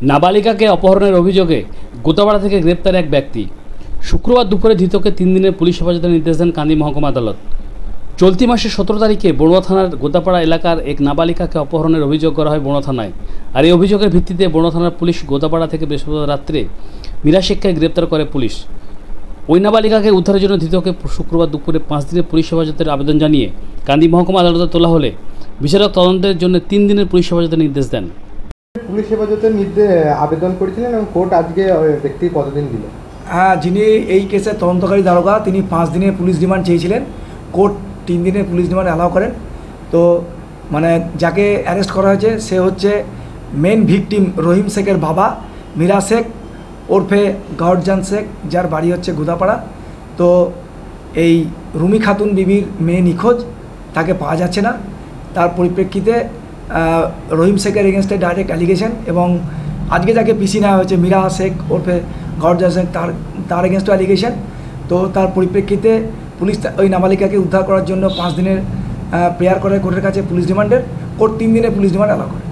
নাবালিকাকে অপহরণের অভিযোগে গোতাপাড়া থেকে গ্রেপ্তার এক ব্যক্তি। শুক্রবার দুপুরে ধৃতকে 3 দিনের পুলিশ হেফাজতের নির্দেশ দেন কান্দি মহকুমা আদালত। চলতি মাসের 17 তারিখে বড়ুয়া থানার গোতাপাড়া এলাকার এক নাবালিকাকে অপহরণের অভিযোগ করা হয় বড়ুয়া থানায়। আর এই অভিযোগের ভিত্তিতে বড়ুয়া থানার পুলিশ গোতাপাড়া থেকে বৃহস্পতিবার রাত্রে মীরা শেখকে গ্রেপ্তার করে পুলিশ। ওই নাবালিকাকে উদ্ধারের জন্য ধৃতকে শুক্রবার দুপুরে 5 দিনের পুলিশ হেফাজতের আবেদন জানিয়ে কান্দি মহকুমা আদালতে তোলা হলে বিচারক তদন্তের জন্য 3 দিনের পুলিশ হেফাজতের নির্দেশ দেন। পুলিশ হেফাজতের আবেদন করেছিলেন এবং কোর্ট আজকে ব্যক্তি কতদিন দিল? হ্যাঁ, যিনি এই কেসের তদন্তকারী দারোগা তিনি 5 দিনের পুলিশ রিমান্ড চেয়েছিলেন। কোর্ট 3 দিনের পুলিশ রিমান্ড অ্যালাউ করেন। তো মানে যাকে অ্যারেস্ট করা হয়েছে সে হচ্ছে মেন ভিকটিম রহিম শেখের বাবা মীরা শেখ ওরফে গওহরজান শেখ, যার বাড়ি হচ্ছে গোদাপাড়া। তো এই রুমি খাতুন বিবির মেয়ে নিখোঁজ, তাকে পাওয়া যাচ্ছে না। তার পরিপ্রেক্ষিতে রহিম শেখের এগেনস্টে ডাইরেক্ট অ্যালিগেশন এবং আজকে যাকে পিসি নেওয়া হয়েছে মীরা শেখ ওরফে গওহরজান শেখ, তার এগেনস্টে অ্যালিগেশন। তো তার পরিপ্রেক্ষিতে পুলিশ ওই নাবালিকাকে উদ্ধার করার জন্য 5 দিনের প্রেয়ার করে কোর্টের কাছে পুলিশ রিমান্ডের। কোর্ট 3 দিনের পুলিশ রিমান্ড অ্যালাউ করে।